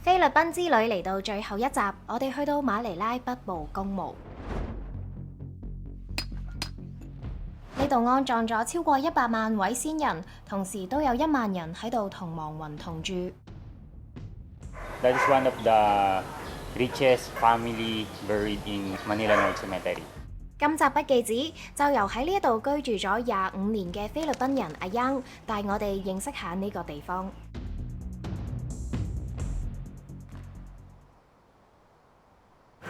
菲律賓之旅嚟到最後一集，我哋去到馬尼拉北部公墓。呢度安葬咗超過100萬位先人，同時都有1萬人喺度同亡魂同住。That is one of the richest family buried in Manila North Cemetery. 今集筆記紙就由喺呢度居住咗25年嘅菲律賓人阿 Yang 帶我哋認識下呢個地方。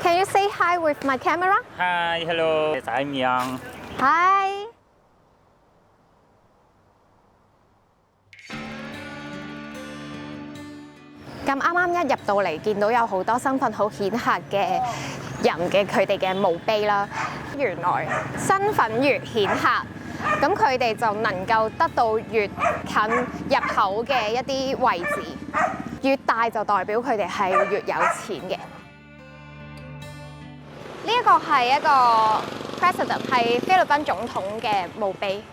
Can you say hi with my camera? Hi, hello. Yes, I'm Yang. Hi. 咁啱一入到嚟，見到有好多身份好顯赫嘅人嘅佢哋嘅墓碑啦。原來身份越顯赫，咁佢哋就能夠得到越近入口嘅一啲位置，越大就代表佢哋係越有錢嘅。呢一個係一個 president 係菲律賓總統嘅墓碑。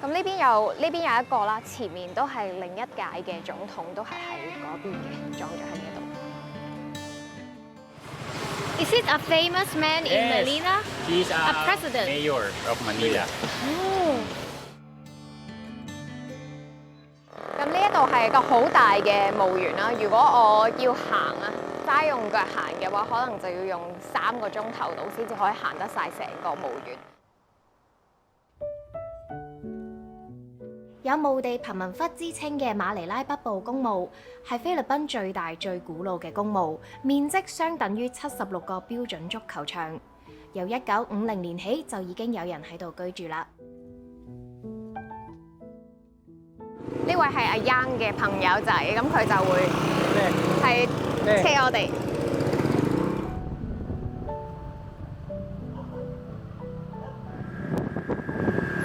咁呢邊有一個啦，前面都係另一屆嘅總統，都係喺嗰邊嘅，葬咗喺呢度。Is it a famous man in Manila? He's A president. Mayor of Manila. 咁呢一度係一個好大嘅墓園啦。如果我要行啊，齋用腳行嘅話，可能就要用3個鐘頭到先至可以行得晒成個墓園。有墓地貧民窟之稱嘅馬尼拉北部公墓，係菲律賓最大最古老嘅公墓，面積相等於76個標準足球場。由1950年起就已經有人喺度居住啦。呢位係阿 Yang 嘅朋友仔，咁佢就會係車我哋。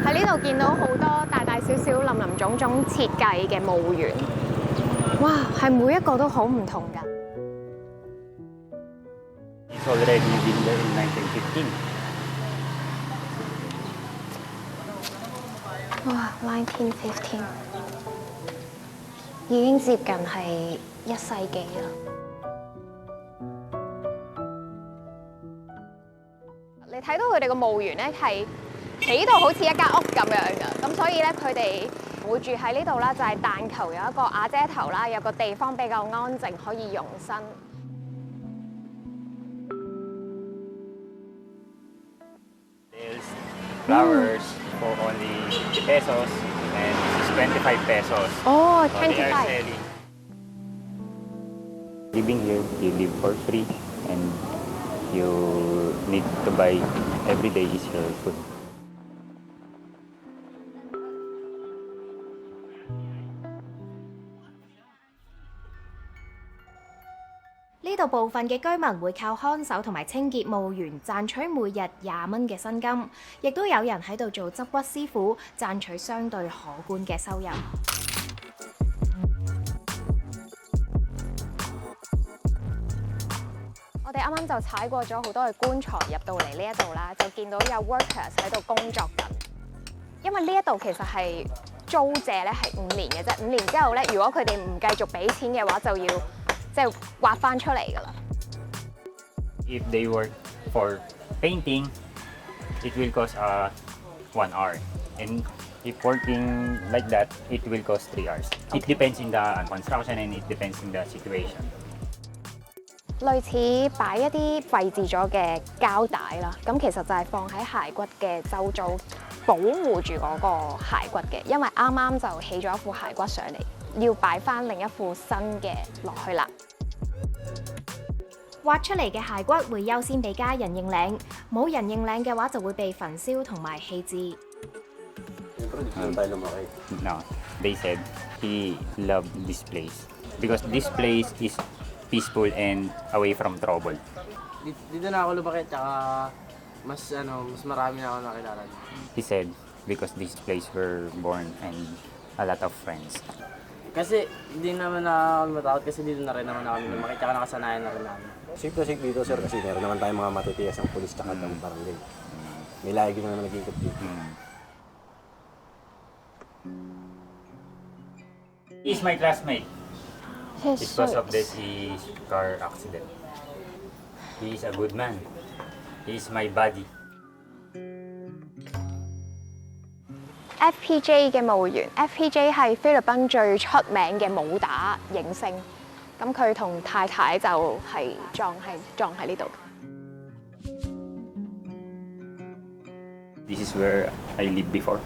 喺呢度見到好多大大小小、林林總總設計嘅墓園，哇！係每一個都好唔同㗎。It's already been there in 1915. 哇！1915已經接近係1世紀啦。你睇到佢哋個墓園咧係起到好似一間屋咁樣㗎，咁所以咧佢哋會住喺呢度啦，就係但求有一個瓦遮頭啦，有個地方比較安靜可以容身。There's flowers for only 50 pesos and this is 25 pesos. 哦 So they are 25。 selling. Living here, you live for free and you need to buy every day is your food.呢度部分嘅居民會靠看守同埋清潔墓園賺取每日20蚊嘅薪金，亦都有人喺度做執骨師傅，賺取相對可觀嘅收入。我哋啱啱就踩過咗好多嘅棺材入到嚟呢一度啦，就見到有 workers 喺度工作緊。因為呢一度其實係租借咧係5年嘅啫，5年之後咧，如果佢哋唔繼續俾錢嘅話，就要即係挖翻出嚟㗎啦。If they work for painting, it will cost 1 hour. And if working like that, it will cost 3 hours. It depends in the construction and it depends in the situation. 類似擺一啲廢置咗嘅膠帶啦，咁其實就係放喺骸骨嘅周遭，保護住嗰個骸骨嘅。因為啱啱就起咗一副骸骨上嚟，要擺翻另一副新嘅落去啦。挖出嚟嘅骸骨會優先俾家人認領，冇人認領嘅話就會被焚燒同埋棄置。No, they said he loved this place because this place is peaceful and away from trouble. Dito na ako lumaki, tsaka mas marami na ako nakilala. He said because this place were born and a lot of friends. Kasi hindi naman na ako matakot kasi dito na rin naman na kami lumaki, tsaka nakasanayan na rin namin. Safe to safe dito, sir, kasi meron naman tayong mga matutiyas ng pulis tsaka ng barangay. May lagi naman nag-iikot dito. He is my classmate. Because of this is car accident. He is a good man. He is my buddy. FPJ 嘅舞員，FPJ 係菲律賓最出名嘅武打影星。咁佢同太太就係撞喺呢度。This is where I lived before.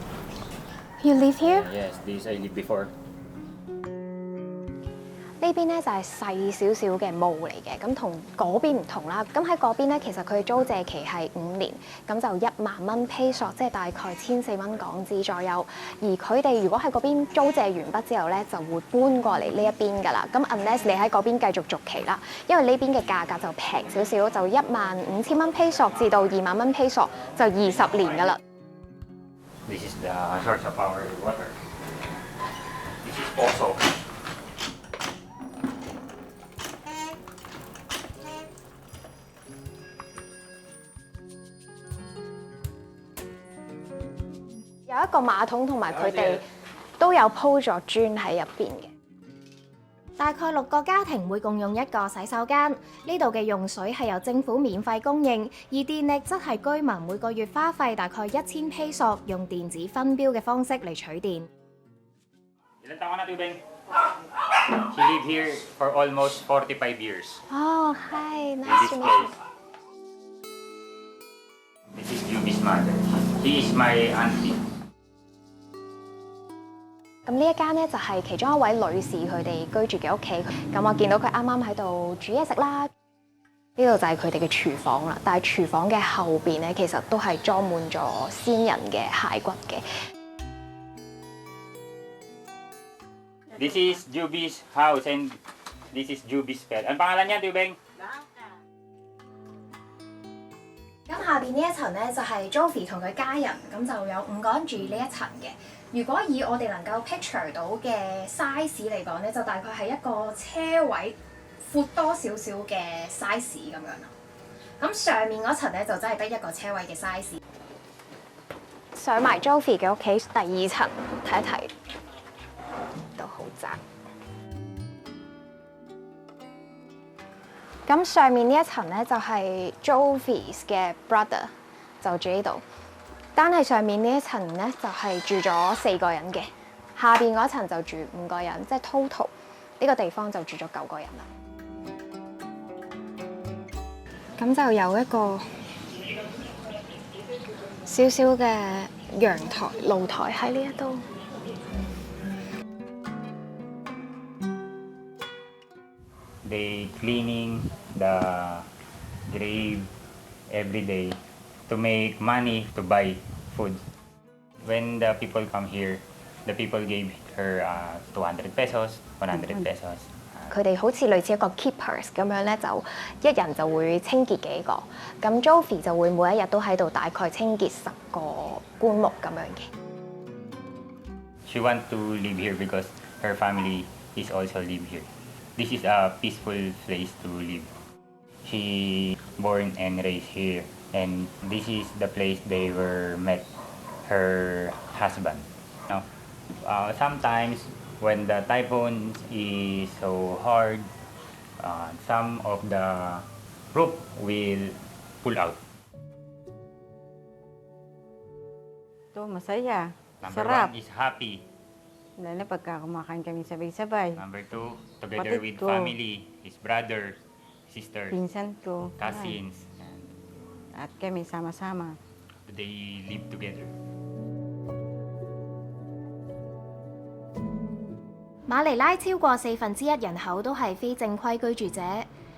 You live here？ Yes, this I lived before. 呢邊咧就係細少少嘅墓嚟嘅，咁同嗰邊唔同啦。咁喺嗰邊咧，其實佢租借期係5年，咁就10000披索，即係大概1400蚊港紙左右。而佢哋如果喺嗰邊租借完畢之後咧，就會搬過嚟呢一邊㗎啦。咁 unless 你喺嗰邊繼續續期啦，因為呢邊嘅價格就平少少，就15000蚊披索至到20000蚊披索，就20年㗎啦。This is the source of our water. This is also.有一個馬桶同埋佢哋都有鋪咗磚喺入邊嘅。大概6個家庭會共用一個洗手間，呢度嘅用水係由政府免費供應，而電力則係居民每個月花費大概1000披索，用電子分標嘅方式嚟取電。Ilan taon na, Tubeng? She lived here for almost 45 years. 哦，Hi， In nice this to meet you。 place. This is Yubi's mother. She is my auntie. 咁呢一間咧就係其中一位女士佢哋居住嘅屋企。咁我見到佢啱啱喺度煮嘢食啦。呢度就係佢哋嘅廚房啦。但係廚房嘅後邊咧，其實都係裝滿咗先人嘅骸骨嘅。This is Yubi's house and this is Yubi's pet. Ang pangalan niya, Tubeng? 咁下邊呢一層咧就係 Jovi 同佢家人，咁就有5個人住呢一層嘅。如果以我哋能夠 picture 到嘅 size 嚟講咧，就大概係一個車位闊多少少嘅 size 咁樣啦。咁上面嗰層咧就真係得一個車位嘅 size。上埋 Jovi 嘅屋企第2層睇一睇，都好窄。咁上面呢一層咧就係 Jovi's 嘅 brother 就住呢度，單係上面呢一層咧就係住咗4個人嘅，下邊嗰層就住5個人，即係 total 呢個地方就住咗9個人啦。咁就有一個少少嘅陽台露台喺呢一度。They cleaning the grave every day to make money to buy food. When the people come here, the people gave her 200 pesos, 100 pesos. 佢哋好似類似一個 keepers 咁樣咧，就一人就會清潔幾個。咁 Jovi 就會每一日都喺度大概清潔10個棺木咁樣嘅。She want to live here because her family is also live here. This is a peaceful place to live. She born and raised here, and this is the place they were met her husband. Now, sometimes when the typhoon is so hard, some of the roof will pull out. Ito, masaya. Number Sarap. 1 is happy. Lalo na pagka kumakain kami sabay-sabay. Number 2, together Kapatid with ko. family, his brother, sisters, Pinsan ko. cousins, and At kami sama-sama. they live together. 馬尼拉超過1/4人口都係非正規居住者。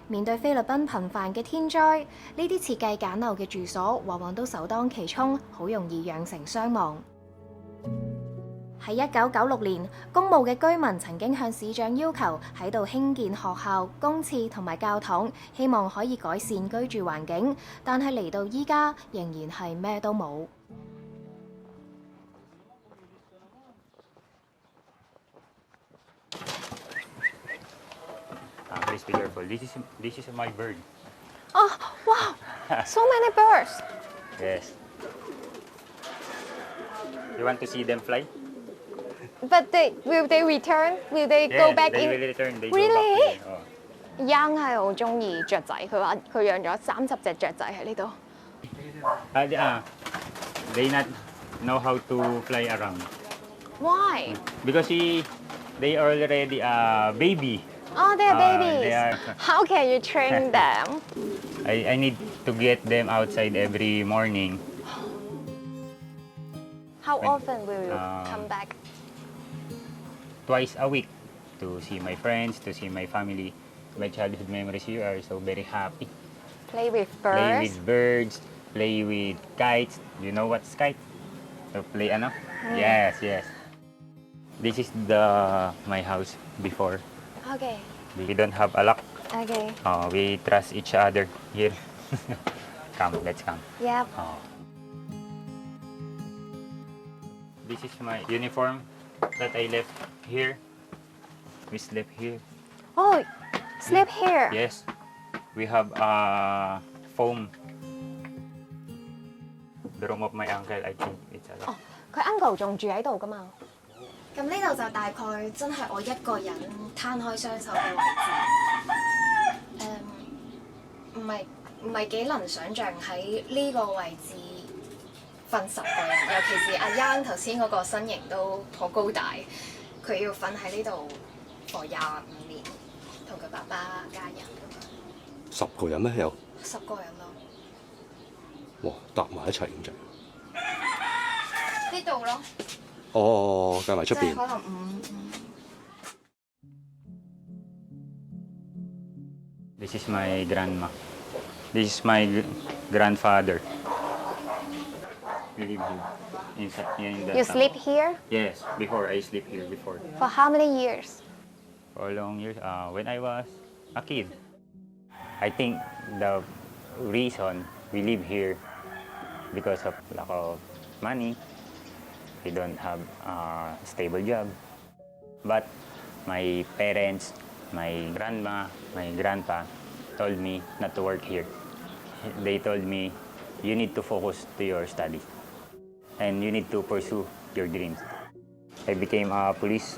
面對菲律賓頻繁嘅天災，呢啲設計簡陋嘅住所往往都首當其衝，好容易釀成傷亡。喺1996年，公墓嘅居民曾經向市長要求喺度興建學校、公廁同埋教堂，希望可以改善居住環境，但係嚟到依家仍然係咩都冇。Please be careful. This is my bird. Oh, wow! So many birds! Yes. You want to see them fly? But will they return? Will they go Yeah, back they in? will return. They Really? go back to Young 係好中意雀仔，佢話佢養咗30隻雀仔喺呢度。they not know how to fly around Why? because they already baby. Oh, they are babies. They are. How can you train them? I need to get them outside every morning. How often will you Um, come back? Twice a week to see my friends, to see my family. My childhood memories here are so very happy. Play with Play birds. with birds, play with kites. You know what's kite? So play ano? Yes, yes. This is my house before. Okay. We don't have a lock. Okay. We trust each other here. Come, let's come. Yep. This is my uniform that I left here. We slept here. Oh, sleep here. Yes. We have foam. The room of my uncle, I think it's a lot. 佢 uncle 仲住喺度㗎嘛？咁呢度就大概真係我一個人攤開雙手嘅位置。唔係幾能想像喺呢個位置瞓10個人，尤其是阿 Yang 頭先嗰個身形都好高大，佢要瞓喺呢度 for 25年，同佢爸爸家人咁樣。 10個人咩有？ 10個人咯，哇，搭埋一齊咁滯。呢度咯，哦，計埋出邊。即係可能5。This is my grandma. This is my grandfather. We live here inside in the You town. sleep here Yes, before I sleep here before. for how many years? For long years, when I was a kid. I think the reason we live here because of lack of money. We don't have a stable job. But my parents, my grandma, my grandpa told me not to work here. They told me you need to focus to your studies and you need to pursue your dreams. I became a police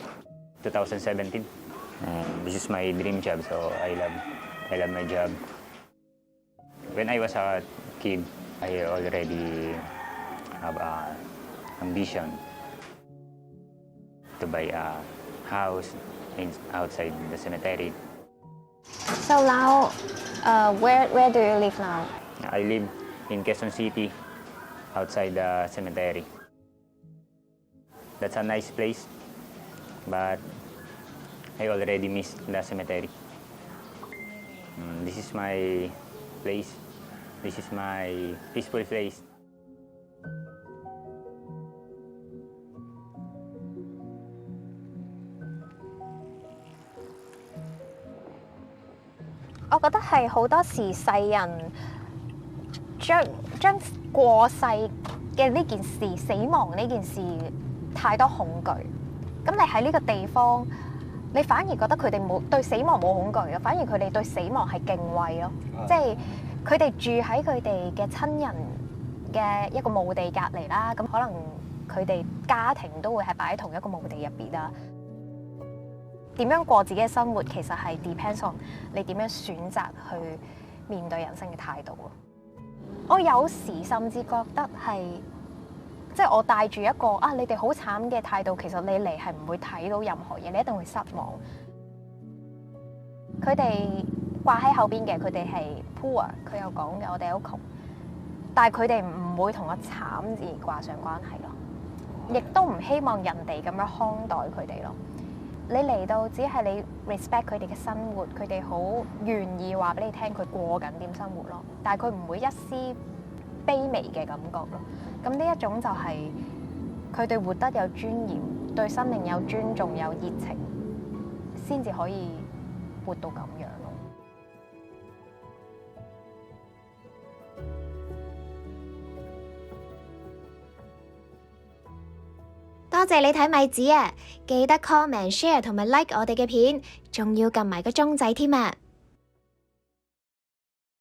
2017 and this is my dream job, so I love my job. When I was a kid, I already have a ambition to buy a house outside the cemetery. So now, where do you live now? I live in Quezon City, outside the cemetery. That's a nice place, but I already miss the cemetery. This is my place. This is my peaceful place.我覺得係好多時世人將過世嘅呢件事、死亡呢件事太多恐懼。咁你喺呢個地方，你反而覺得佢哋冇對死亡冇恐懼啊，反而佢哋對死亡係敬畏咯。即係佢哋住喺佢哋嘅親人嘅一個墓地隔離啦，咁可能佢哋家庭都會係擺喺同一個墓地入邊啦。點樣過自己嘅生活，其實係 depends on 你點樣選擇去面對人生嘅態度咯。我有時甚至覺得係，即係我帶住一個你哋好慘嘅態度，其實你嚟係唔會睇到任何嘢，你一定會失望。佢哋掛喺後邊嘅，佢哋係 poor， 佢有講嘅，我哋好窮，但係佢哋唔會同個慘字掛上關係咯，亦都唔希望人哋咁樣看待佢哋咯。你嚟到只係你 respect 佢哋嘅生活，佢哋好願意話俾你聽佢過緊點生活咯，但係佢唔會一絲卑微嘅感覺咯。咁呢一種就係佢哋活得有尊嚴，對生命有尊重、有熱情，先至可以活到咁樣咯。多謝你睇米子啊！記得 comment、share 同埋 like 我哋嘅片，仲要撳埋個鐘仔添啊！